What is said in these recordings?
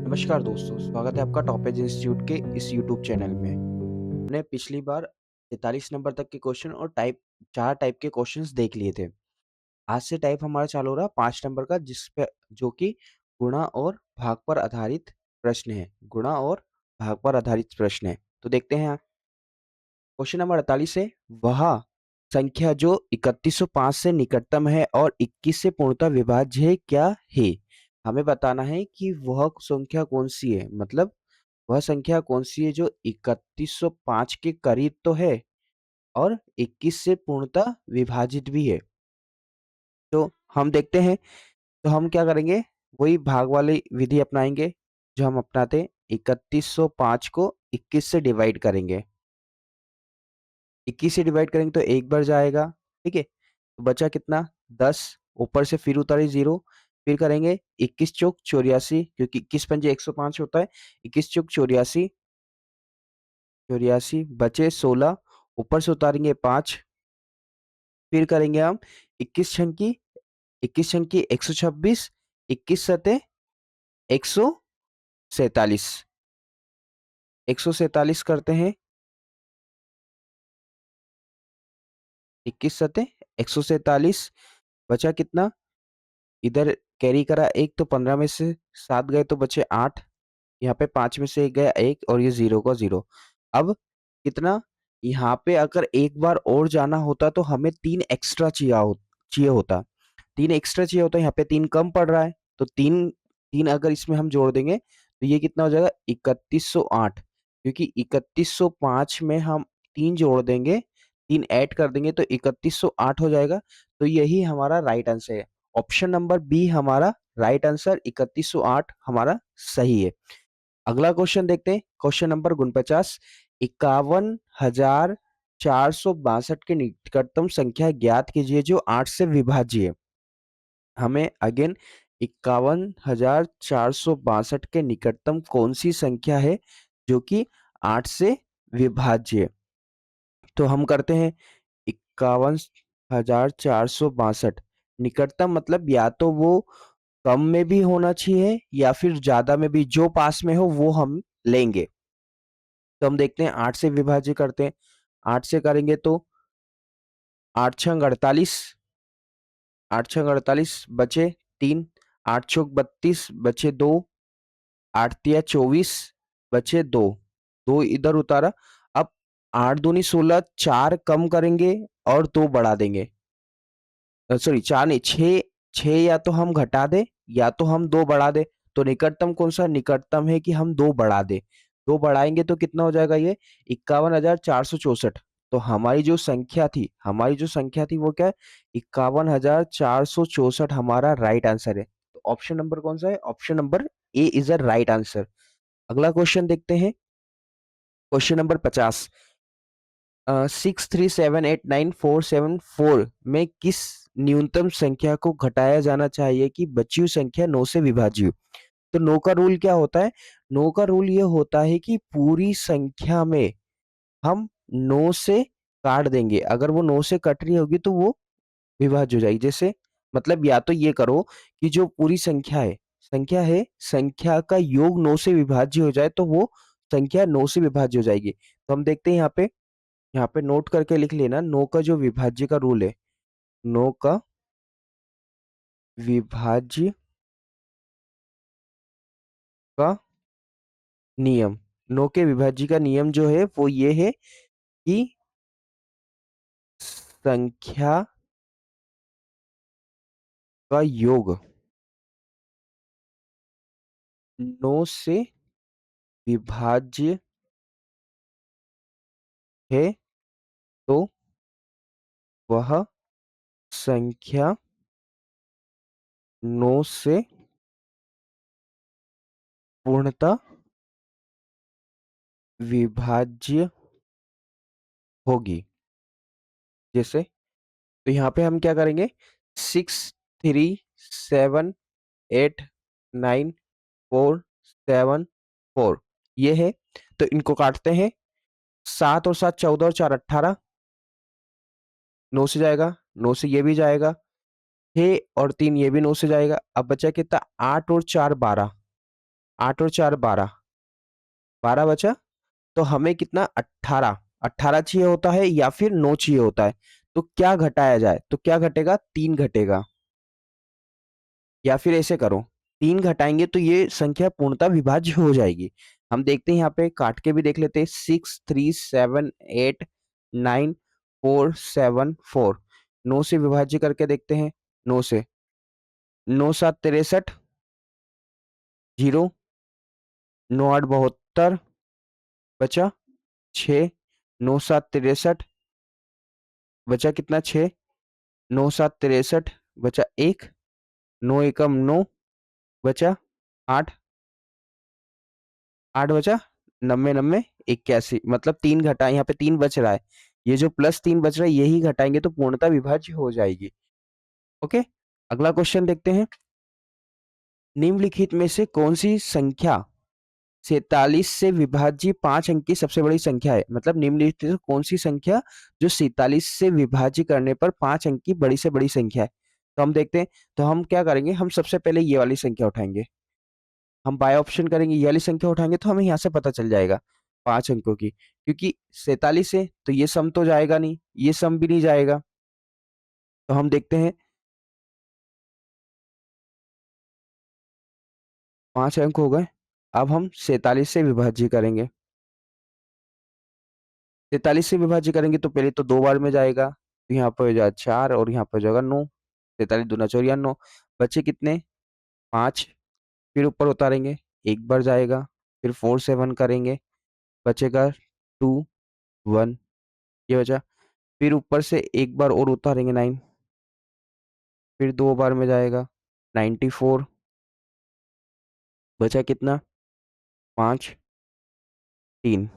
नमस्कार दोस्तों, स्वागत है आपका टॉप एज इंस्टीट्यूट के इस यूट्यूब चैनल में। हमने पिछली बार 43 नंबर तक के क्वेश्चन और टाइप 4 टाइप के क्वेश्चंस देख लिए थे। आज से टाइप हमारा चालू हो रहा है 5 नंबर का जिस पे जो कि गुणा और भाग पर आधारित प्रश्न है। गुणा और भाग पर आधारित प्रश्न है। तो देखते हैं क्वेश्चन नंबर 48 है, वह संख्या जो 3105 से निकटतम है और 21 से पूर्णतः विभाज्य है क्या है? हमें बताना है कि वह संख्या कौन सी है, मतलब वह संख्या कौन सी है जो 3105 के करीब तो है और 21 से पूर्णतः विभाजित भी है। तो हम देखते हैं, तो हम क्या करेंगे, वही भाग वाली विधि अपनाएंगे जो हम अपनाते हैं। 3105 को 21 से डिवाइड करेंगे। 21 से डिवाइड करेंगे तो एक बार जाएगा, ठीक है। तो बचा कितना, 10। ऊपर से फिर उतारे 0, फिर करेंगे 21 चौक 84, क्योंकि 21 पंजे 105 होता है। 21 चौक 84, 84 बचे 16, ऊपर से उतारेंगे 5, फिर करेंगे हम 21 छन की 21 छन की 126, 21 सते 147, 147 करते हैं। 21 सते 147, बचा कितना, इधर कैरी करा एक, तो 15 में से 7 गए तो बचे 8, यहाँ पे 5 में से 1 गया 1 और ये 0 का 0। अब कितना, यहाँ पे अगर एक बार और जाना होता तो हमें 3 एक्स्ट्रा चाहिए होता। 3 एक्स्ट्रा चाहिए होता है, यहाँ पे 3 कम पड़ रहा है, तो 3 3 अगर इसमें हम जोड़ देंगे तो ये कितना हो जाएगा 3108, क्योंकि 3105 में हम 3 जोड़ देंगे, 3 ऐड कर देंगे तो 3108 हो जाएगा। तो यही हमारा राइट आंसर है। ऑप्शन नंबर बी हमारा राइट आंसर 3108 हमारा सही है। अगला क्वेश्चन देखते हैं, क्वेश्चन नंबर 49, 51,462 के निकटतम संख्या ज्ञात कीजिए जो 8 से विभाज्य है। हमें अगेन 51,462 के निकटतम कौन सी संख्या है जो कि 8 से विभाज्य है। तो हम करते हैं 51,462 निकटतम, मतलब या तो वो कम में भी होना चाहिए या फिर ज्यादा में भी, जो पास में हो वो हम लेंगे। तो हम देखते हैं 8 से विभाज्य करते हैं। 8 से करेंगे तो 8 छंग 48, 8 छंग 48 बचे 3, 8 चौक 32 बचे 2, 8 तिया 24 बचे 2, 2 इधर उतारा। अब 8 दूनी 16, 4 कम करेंगे और 2 बढ़ा देंगे। सॉरी 4 नहीं, 6, 6 या तो हम घटा दे या तो हम 2 बढ़ा दे। तो निकटतम कौन सा, निकटतम है कि हम 2 बढ़ा दे। 2 बढ़ाएंगे तो कितना हो जाएगा ये 51,464। तो हमारी जो संख्या थी वो क्या है, 51,464 हमारा राइट आंसर है। तो ऑप्शन नंबर कौन सा है, option number A is a right answer. अगला क्वेश्चन देखते हैं, क्वेश्चन नंबर 50, 63789,474 में किस न्यूनतम संख्या को घटाया जाना चाहिए कि बची हुई संख्या 9 से विभाज्य हो। तो नो का रूल क्या होता है, नो का रूल ये होता है कि पूरी संख्या में हम 9 से काट देंगे। अगर वो 9 से कट रही होगी तो वो विभाज्य हो जाएगी। जैसे मतलब या तो ये करो कि जो पूरी संख्या का योग 9 से विभाज्य हो जाए तो वो संख्या 9 से विभाज्य हो जाएगी। तो हम देखते हैं यहाँ पे नोट करके लिख लेना, नो का जो विभाज्य का रूल है, नो का विभाज्य का नियम, नो के विभाज्य का नियम जो है वो ये है कि संख्या का योग 9 से विभाज्य है तो वह संख्या 9 से पूर्णतः विभाज्य होगी। जैसे तो यहाँ पे हम क्या करेंगे, 63789,474 ये है। तो इनको काटते हैं, 7 और 7 14 और 4 18, 9 से जाएगा, 9 से ये भी जाएगा, 6 और 3 ये भी 9 से जाएगा। अब बचा कितना, 8 और 4 12, 8 और 4 12, 12 बचा। तो हमें कितना 18, 18 चाहिए होता है या फिर 9 चाहिए होता है। तो क्या घटाया जाए, तो क्या घटेगा, 3 घटेगा। या फिर ऐसे करो, 3 घटाएंगे तो ये संख्या पूर्णतः विभाज्य हो जाएगी। हम देखते हैं यहाँ पे काट के भी देख लेते हैं, 6 3 7 8 9 4 7 4, 9 से विभाज्य करके देखते हैं, 9 से, 9 7 63, 0, 9 8 72, बचा 6, 9 7 63, बचा कितना 6, 9 7 63, बचा 1, 9 एकम 9, बचा 8, 8 बचा, 90 90 81, मतलब 3 घटा, यहाँ पे 3 बच रहा है, ये जो +3 बच रहा है यही घटाएंगे तो पूर्णतः विभाज्य हो जाएगी। ओके, अगला क्वेश्चन देखते हैं, निम्नलिखित में से कौन सी संख्या 47 से विभाज्य 5 अंक की सबसे बड़ी संख्या है। मतलब निम्नलिखित में से कौन सी संख्या जो 47 से विभाज्य करने पर 5 अंक की बड़ी से बड़ी संख्या है। तो हम देखते हैं, तो हम क्या करेंगे, हम सबसे पहले ये वाली संख्या उठाएंगे, हम बाय ऑप्शन करेंगे, ये वाली संख्या उठाएंगे तो हमें यहाँ से पता चल जाएगा 5 अंकों की, क्योंकि 47 है तो ये सम तो जाएगा नहीं, ये सम भी नहीं जाएगा। तो हम देखते हैं 5 अंक हो गए। अब हम 47 से विभाज्य करेंगे, 43 से विभाज्य करेंगे तो पहले तो 2 बार में जाएगा, तो यहाँ पर हो जाएगा 4 और यहाँ पर हो जाएगा 9, 43 दूना 94, बचे कितने 5, फिर ऊपर उतारेंगे, एक बार जाएगा, फिर 4 7 करेंगे, बचेगा 2 1, ये बचा, फिर ऊपर से एक बार और उतारेंगे 9, फिर 2 बार में जाएगा 94, बचा कितना 5 3,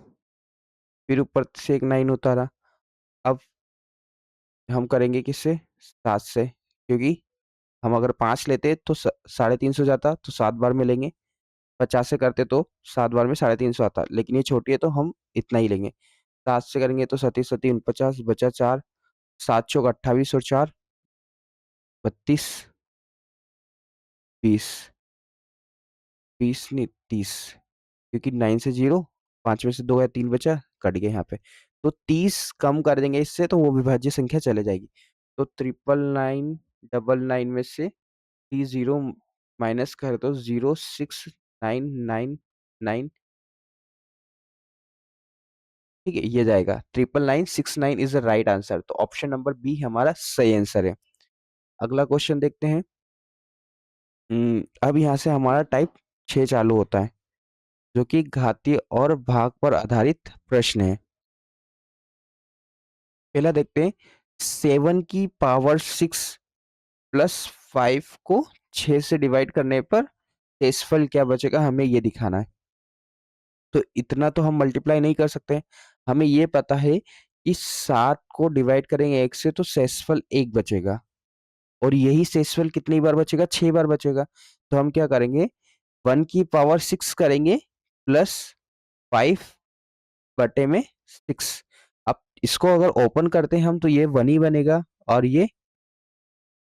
फिर ऊपर से एक 9 उतारा। अब हम करेंगे किससे, 7 से, क्योंकि हम अगर 5 लेते तो 350 जाता, तो 7 बार में लेंगे, 50 से करते तो 7 बार में 350 आता, लेकिन ये छोटी है तो हम इतना ही लेंगे। 7 से करेंगे तो 37 37 49, बचा 4, 7 चौक 28 और 4 32, 20, 20 नहीं 30, क्योंकि 9 से 0, 5 में से 2 या 3 बचा, कट गया यहाँ पे, तो 30 कम कर देंगे इससे तो वो विभाज्य संख्या चले जाएगी। तो 999 में से 30 माइनस कर दो, 06999, ठीक है, ये जाएगा 99969 इज द राइट आंसर। तो ऑप्शन नंबर बी हमारा सही आंसर है। अगला क्वेश्चन देखते हैं। अब यहाँ से हमारा टाइप 6 चालू होता है, जो कि घातीय और भाग पर आधारित प्रश्न है। पहला देखते हैं, 7 की पावर 6 प्लस 5 को 6 से डिवाइड करने पर शेषफल क्या बचेगा, हमें ये दिखाना है। तो इतना तो हम मल्टीप्लाई नहीं कर सकते, हमें ये पता है कि 7 को डिवाइड करेंगे 1 से तो शेषफल 1 बचेगा, और यही शेषफल कितनी बार बचेगा, 6 बार बचेगा। तो हम क्या करेंगे, 1 की पावर 6 करेंगे प्लस 5 बटे में 6। अब इसको अगर ओपन करते हैं हम तो ये 1 ही बनेगा और ये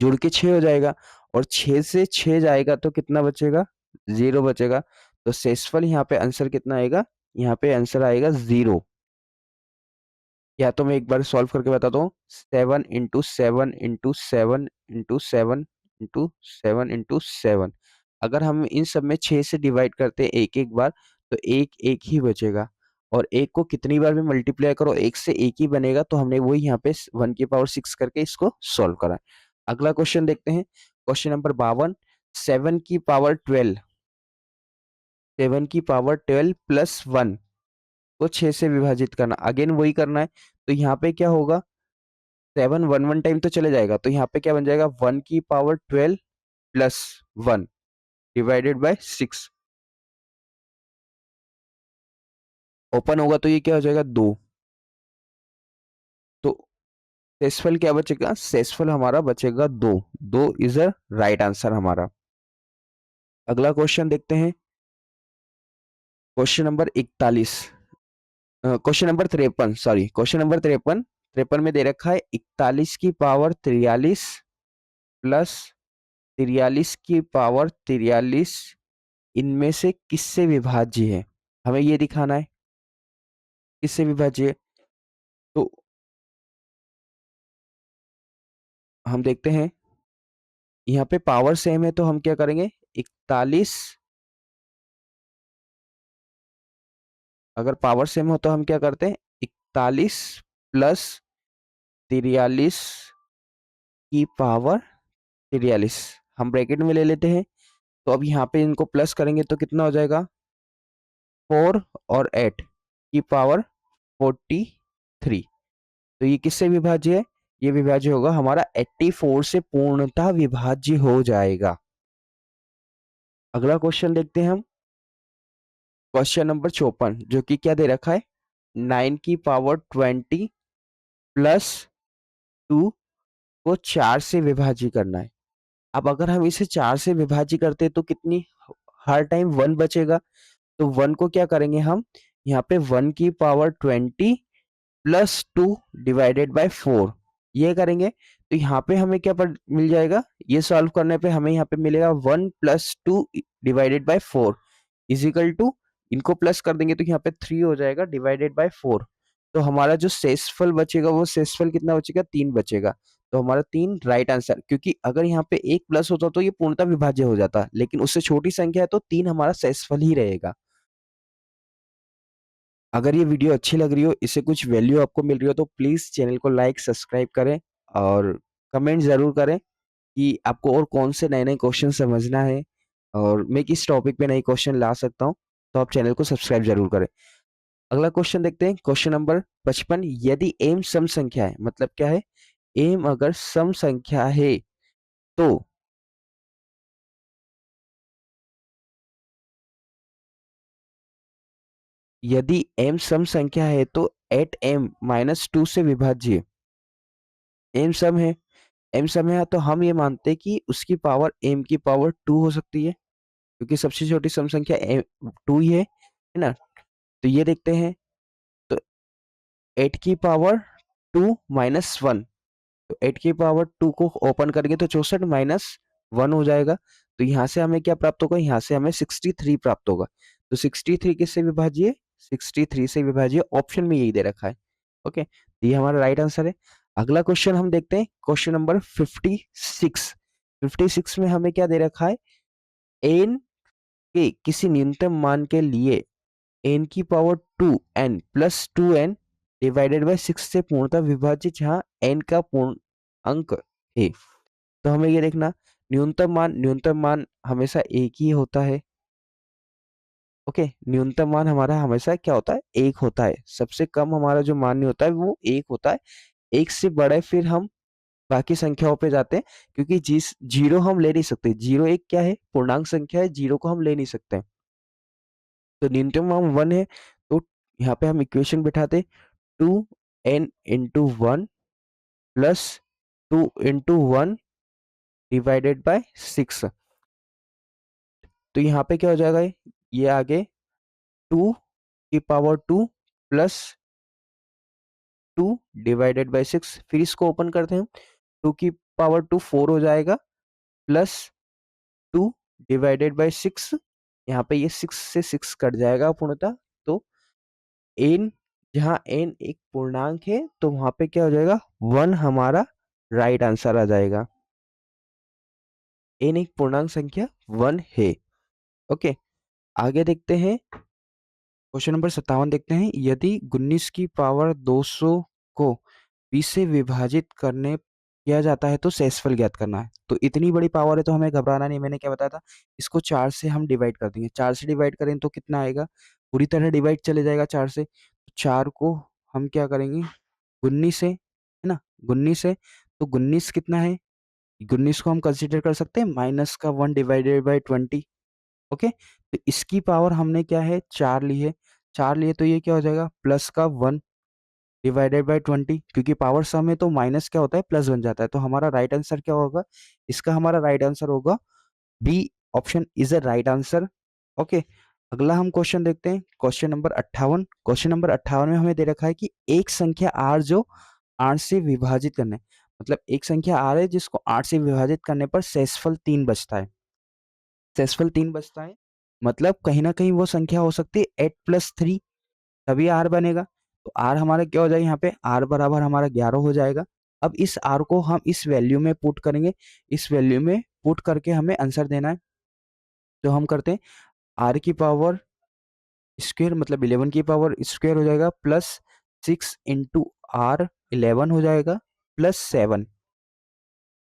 जुड़ के 6 हो जाएगा, और 6 से 6 जाएगा तो कितना बचेगा, 0 बचेगा। तो शेषफल यहाँ पे आंसर कितना आएगा, यहाँ पे आंसर आएगा 0। या तो मैं एक बार सॉल्व करके बताता हूँ, 7 into 7 into 7 into 7 into 7 into 7, अगर हम इन सब में 6 से डिवाइड करते हैं एक एक बार तो एक एक ही बचेगा, और एक को कितनी बार भी मल्टीप्लाई करो एक से एक ही बनेगा। तो हमने वही यहाँ पे 1 की पावर 6 करके इसको सॉल्व करा। अगला क्वेश्चन देखते हैं, क्वेश्चन नंबर 52, 7 की पावर 12, 7 की पावर 12 प्लस 1 को 6 से विभाजित करना, अगेन वही करना है। तो यहाँ पे क्या होगा, 7 1 1 टाइम तो चले जाएगा, तो यहाँ पे क्या बन जाएगा, 1 की power 12 plus 1 divided by 6, open होगा तो ये क्या हो जाएगा 2। तो शेषफल क्या बचेगा, शेषफल हमारा बचेगा 2, 2 इज अ राइट आंसर हमारा। अगला क्वेश्चन देखते हैं, question number 41, question number 53, sorry question number 53, 53 में दे रखा है 41 की पावर 43 प्लस 43 की पावर 43 इनमें से किससे विभाज्य है, हमें ये दिखाना है किससे विभाज्य है। तो हम देखते हैं यहाँ पे पावर सेम है तो हम क्या करेंगे 41, अगर पावर सेम हो तो हम क्या करते हैं 41 प्लस 43 की पावर 43 हम ब्रैकेट में ले लेते हैं। तो अब यहाँ पे इनको प्लस करेंगे तो कितना हो जाएगा 4 और 8 की पावर 43। तो ये किससे विभाज्य है, ये विभाज्य होगा हमारा 84 से पूर्णतः विभाज्य हो जाएगा। अगला क्वेश्चन देखते हैं हम, क्वेश्चन नंबर 54, जो कि क्या दे रखा है 9 की पावर 20 प्लस 2 को 4 से विभाज्य करना है। अब अगर हम इसे 4 से विभाज्य करते हैं तो कितनी, हर टाइम 1 बचेगा। तो 1 को क्या करेंगे हम, यहाँ पे 1 की पावर 20 प्लस 2 डिवाइडेड बाय 4 ये करेंगे। तो यहाँ पे हमें क्या मिल जाएगा, ये सॉल्व करने पे हमें यहाँ पे मिलेगा 1 plus 2 divided by 4 equal to, इनको प्लस कर देंगे तो यहाँ पे 3 हो जाएगा डिवाइडेड बाय 4। तो हमारा जो शेषफल बचेगा वो शेषफल कितना बचेगा 3 बचेगा। तो हमारा 3 राइट आंसर, क्योंकि अगर यहाँ पे 1 प्लस होता तो ये पूर्णतः विभाज्य हो जाता, लेकिन उससे छोटी संख्या है तो 3 हमारा शेषफल ही रहेगा। अगर ये वीडियो अच्छी लग रही हो, इससे कुछ वैल्यू आपको मिल रही हो तो प्लीज चैनल को लाइक सब्सक्राइब करें और कमेंट जरूर करें कि आपको और कौन से नए नए क्वेश्चन समझना है और मैं किस टॉपिक पे नए क्वेश्चन ला सकता हूँ। तो आप चैनल को सब्सक्राइब जरूर करें। अगला क्वेश्चन देखते हैं, क्वेश्चन नंबर 55, यदि एम सम संख्या है, मतलब क्या है, एम अगर सम संख्या है तो यदि m सम संख्या है तो 8m-2 से विभाज्य है। m सम है, m सम है तो हम ये मानते हैं कि उसकी पावर m की पावर 2 हो सकती है, क्योंकि सबसे छोटी सम संख्या 2 ही है ना। तो ये देखते हैं, तो 8 की पावर 2 माइनस 1, तो 8 की पावर 2 को ओपन करेंगे तो 64 माइनस 1 हो जाएगा। तो यहाँ से हमें क्या प्राप्त होगा, यहाँ से हमें 63 प्राप्त होगा। तो 63 किससे विभाज्य है, 63 से विभाज्य, ऑप्शन में यही दे रखा है। ओके, तो ये हमारा राइट आंसर है। अगला क्वेश्चन हम देखते हैं, क्वेश्चन नंबर 56। 56 में हमें क्या दे रखा है, एन के किसी न्यूनतम मान के लिए एन की power 2n plus 2n divided by 6 से पूर्णतः विभाजित, जहां n का पूर्ण अंक है। तो हमें ये देखना, न्यूनतम मान हमेशा एक ही होता है। ओके, न्यूनतम मान हमारा हमेशा क्या होता है, एक होता है। सबसे कम हमारा जो मान होता है वो एक होता है। एक से बड़े फिर हम बाकी संख्याओं पे जाते हैं, क्योंकि जिस जीरो हम ले नहीं सकते, जीरो एक क्या है, पूर्णांक संख्या है, जीरो को हम ले नहीं सकते। तो न्यूनतम मान 1 है, तो यहाँ पे हम इक्वेशन बिठाते 2n into 1 plus 2 into 1 divided by 6। तो यहाँ पे क्या हो जाएगा, ये आगे 2 की पावर 2 प्लस 2 डिवाइडेड बाय 6, फिर इसको ओपन करते हैं, 2 की पावर 2 4 हो जाएगा प्लस 2 डिवाइडेड बाय 6, यहाँ पे ये 6 से 6 कट जाएगा पूर्णतः। तो n, जहाँ n एक पूर्णांक है तो वहां पे क्या हो जाएगा 1 हमारा राइट आंसर आ जाएगा। n एक पूर्णांक संख्या 1 है। ओके, आगे देखते हैं, क्वेश्चन नंबर 57 देखते हैं, यदि 19 की पावर 200 को 20 से विभाजित करने किया जाता है तो शेषफल ज्ञात करना है। तो इतनी बड़ी पावर है तो हमें घबराना नहीं, मैंने क्या बताया था, इसको 4 से हम डिवाइड कर देंगे। 4 से डिवाइड करें तो कितना आएगा, पूरी तरह डिवाइड चले जाएगा 4 से। 4 को हम क्या करेंगे, 19 से, है ना, 19 से, तो 19 कितना है, 19 को हम कंसिडर कर सकते हैं माइनस का 1 डिवाइडेड बाई 20। ओके, तो इसकी पावर हमने क्या है 4 ली है, 4 लिए तो ये क्या हो जाएगा प्लस का 1 डिवाइडेड बाय 20, क्योंकि पावर सम है तो माइनस क्या होता है प्लस बन जाता है। तो हमारा राइट आंसर क्या होगा, इसका हमारा राइट आंसर होगा B, option is a right answer. Okay, अगला हम क्वेश्चन देखते हैं, क्वेश्चन नंबर 58। क्वेश्चन नंबर 58 में हमें दे रखा है कि एक संख्या आर जो 8 से विभाजित करने, मतलब एक संख्या आर है जिसको 8 से विभाजित करने पर शेषफल 3 बचता है। शेषफल 3 बचता है, मतलब कहीं ना कहीं वो संख्या हो सकती है 8+3, तभी आर बनेगा। तो आर हमारा क्या हो जाएगा, यहाँ पे आर बराबर हमारा 11 हो जाएगा। अब इस आर को हम इस वैल्यू में पुट करेंगे, इस वैल्यू में पुट करके हमें आंसर देना है। तो हम करते हैं आर की पावर स्क्वायर मतलब 11 की पावर स्क्वायर हो जाएगा प्लस 6 इंटू आर 11 हो जाएगा प्लस 7।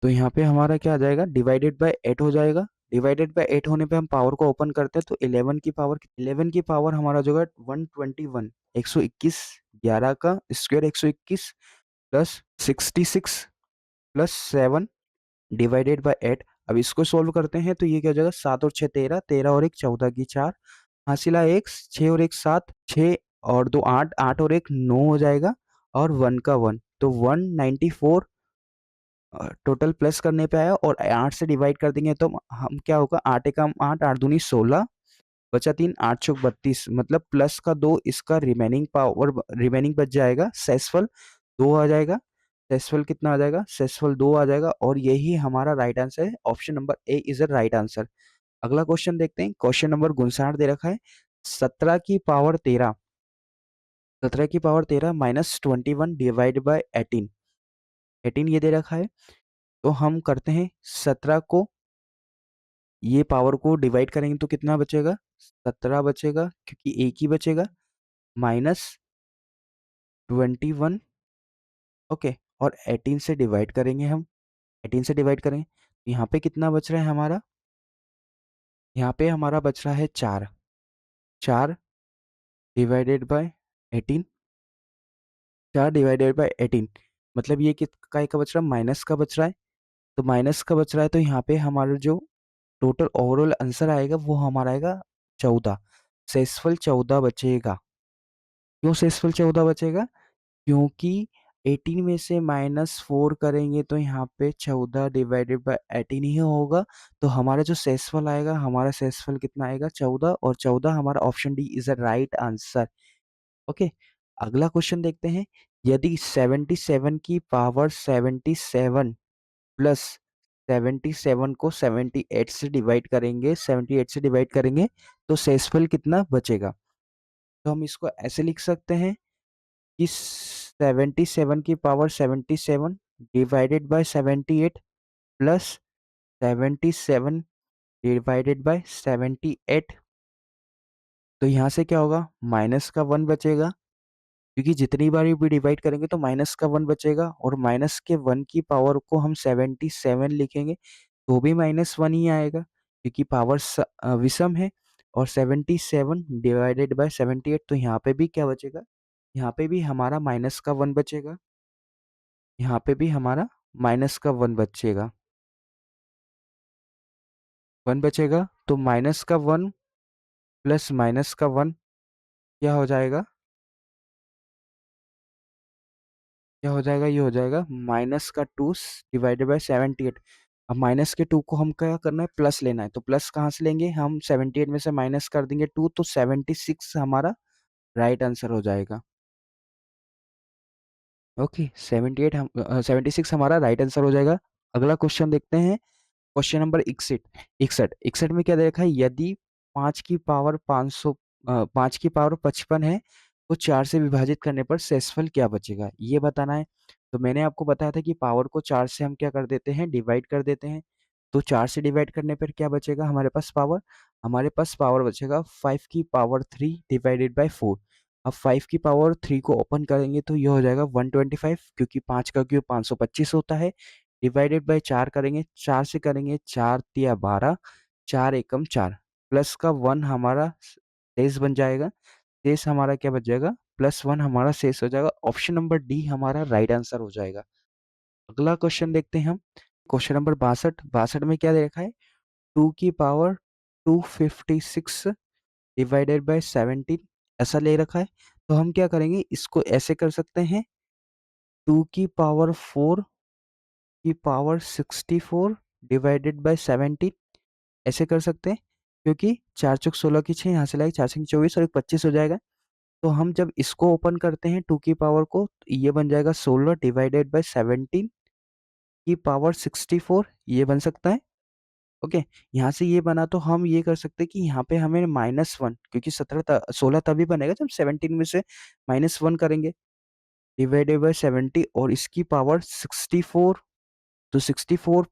तो यहाँ पे हमारा क्या आ जाएगा, डिवाइडेड बाय 8 हो जाएगा। डिवाइडेड बाय 8 होने पे हम पावर को ओपन करते हैं तो 11 की पावर हमारा जो है 121, 121, 11 का square 121 plus 66 plus 7 divided by 8। अब इसको सोल्व करते हैं तो ये क्या हो जाएगा, 7 और 6 13, 13 और 1 14 की 4, हासिला 1, 6 और 1 7, 6 और 2 8, 8 और 1 9 हो जाएगा और 1 का 1 तो 194 टोटल प्लस करने पे आया। और 8 से डिवाइड कर देंगे तो हम क्या होगा, 8 एकम 8, 8 दूनी 16, बचा 3, 8 चौक 32, मतलब प्लस का 2 इसका रिमेनिंग पावर रिमेनिंग बच जाएगा, सेसफल 2 आ जाएगा। सेसफल कितना आ जाएगा, सेसफल 2 आ जाएगा और यही हमारा राइट आंसर है। Option number A is a right answer. अगला क्वेश्चन देखते हैं। क्वेश्चन नंबर 59 दे रखा है, 17 की पावर 13, 17 की पावर 13 माइनस 21 डिवाइड बाय 18, 18 ये दे रखा है। तो हम करते हैं 17 को, ये पावर को डिवाइड करेंगे तो कितना बचेगा, 17 बचेगा क्योंकि एक ही बचेगा, माइनस 21, ओके, और 18 से डिवाइड करेंगे हम, 18 से डिवाइड करेंगे तो यहाँ पे कितना बच रहा है हमारा, यहाँ पे हमारा बच रहा है 4, 4 डिवाइडेड बाय 18, 4 डिवाइडेड बाय 18, मतलब ये कित काय का बच रहा है, माइनस का बच रहा है। तो माइनस का बच रहा है तो यहाँ पे हमारा जो टोटल ओवरऑल आंसर आएगा वो हमारा आएगा 14, सेसफल 14 बचेगा। क्यों सेसफल 14 बचेगा, क्योंकि 18 में से -4 करेंगे तो यहाँ पे 14 डिवाइडेड बाय 18 ही होगा। तो हमारा जो सेसफल आएगा, हमारा सेसफल कितना आएगा, 14, और 14 हमारा option D is a right answer. Okay, अगला क्वेश्चन देखते हैं। यदि 77 की पावर 77 प्लस 77 को 78 से डिवाइड करेंगे, 78 से डिवाइड करेंगे तो शेषफल कितना बचेगा। तो हम इसको ऐसे लिख सकते हैं कि 77 की power 77 divided by 78 plus 77 divided by 78। तो यहाँ से क्या होगा, माइनस का 1 बचेगा, क्योंकि जितनी बार भी डिवाइड करेंगे तो माइनस का 1 बचेगा, और माइनस के 1 की पावर को हम 77 लिखेंगे तो भी -1 ही आएगा, क्योंकि पावर विषम है। और 77 डिवाइडेड बाय 78, तो यहाँ पे भी क्या बचेगा, यहाँ पे भी हमारा माइनस का 1 बचेगा, यहाँ पे भी हमारा माइनस का 1 बचेगा, 1 बचेगा। तो माइनस का 1 प्लस माइनस का 1 क्या हो जाएगा, क्या हो जाएगा, ये हो जाएगा माइनस का 2 डिवाइडेड बाय 78। अब माइनस के 2 को हम क्या करना है, प्लस लेना है, तो प्लस कहाँ से लेंगे हम, 78 में से माइनस कर देंगे 2, तो 76 हमारा राइट आंसर हो जाएगा। ओके, 78 हम 76 हमारा राइट आंसर हो जाएगा। अगला क्वेश्चन देखते हैं। क्वेश्चन नंबर 61, 61 में क्या दे रखा है, यदि 5 की पावर 500 5 की पावर 55 है तो 4 से विभाजित करने पर शेषफल क्या बचेगा, ये बताना है। तो मैंने आपको बताया था कि पावर को 4 से हम क्या कर देते हैं, डिवाइड कर देते हैं। तो 4 से डिवाइड करने पर क्या बचेगा हमारे पास पावर, हमारे पास पावर बचेगा 5 की पावर 3 डिवाइडेड बाय 4। अब 5 की पावर 3 को ओपन करेंगे तो ये हो जाएगा 125, क्योंकि 5 का क्यूब 525 होता है, डिवाइडेड बाय 4 करेंगे, 4 से करेंगे 4 तिया 12, 4 एकम 4, प्लस का 1 हमारा शेष बन जाएगा। शेष हमारा क्या बच जाएगा, +1 हमारा शेष हो जाएगा। ऑप्शन नंबर डी हमारा राइट आंसर हो जाएगा। अगला क्वेश्चन देखते हैं हम। क्वेश्चन नंबर 62, 62 में क्या दे रखा है, 2 की पावर 256 डिवाइडेड बाय 17 ऐसा ले रखा है। तो हम क्या करेंगे, इसको ऐसे कर सकते हैं, 2 की पावर 4 की पावर 64 डिवाइडेड बाय 17 ऐसे कर सकते हैं, क्योंकि 4 चौक 16 की 6, यहाँ से लाएगी 4 छक 24 और एक 25 हो जाएगा। तो हम जब इसको ओपन करते हैं 2 की पावर को, तो ये बन जाएगा 16 डिवाइडेड बाय 17 की पावर 64, ये बन सकता है। ओके, यहाँ से ये बना तो हम ये कर सकते हैं कि यहाँ पे हमें -1 क्योंकि 16 तभी बनेगा जब 17 में से -1 करेंगे, डिवाइडेड बाय 70 और इसकी पावर 64, तो 64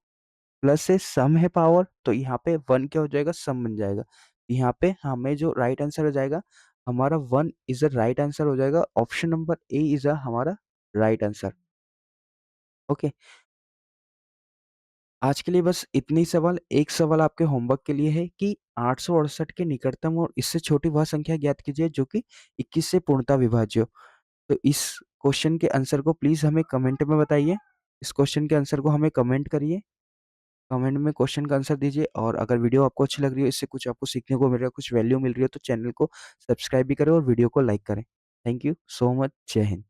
प्लस से सम है पावर, तो यहाँ पे 1 क्या हो जाएगा, सम बन जाएगा। यहाँ पे हमें जो राइट आंसर हो जाएगा, हमारा 1 इज़ अ राइट आंसर हो जाएगा। Option number A is a हमारा राइट आंसर। ओके, आज के लिए बस इतने ही सवाल। एक सवाल आपके होमवर्क के लिए है कि 868 के निकटतम और इससे छोटी वह संख्या ज्ञात कीजिए जो कि 21 से पूर्णतः विभाज्य हो। तो इस क्वेश्चन के आंसर को प्लीज़ हमें कमेंट में बताइए। इस क्वेश्चन के आंसर को हमें कमेंट करिए। कमेंट में क्वेश्चन का आंसर दीजिए और अगर वीडियो आपको अच्छी लग रही है, इससे कुछ आपको सीखने को मिल रहा है, कुछ वैल्यू मिल रही है, तो चैनल को सब्सक्राइब भी करें और वीडियो को लाइक करें। Thank you so much. जय हिंद।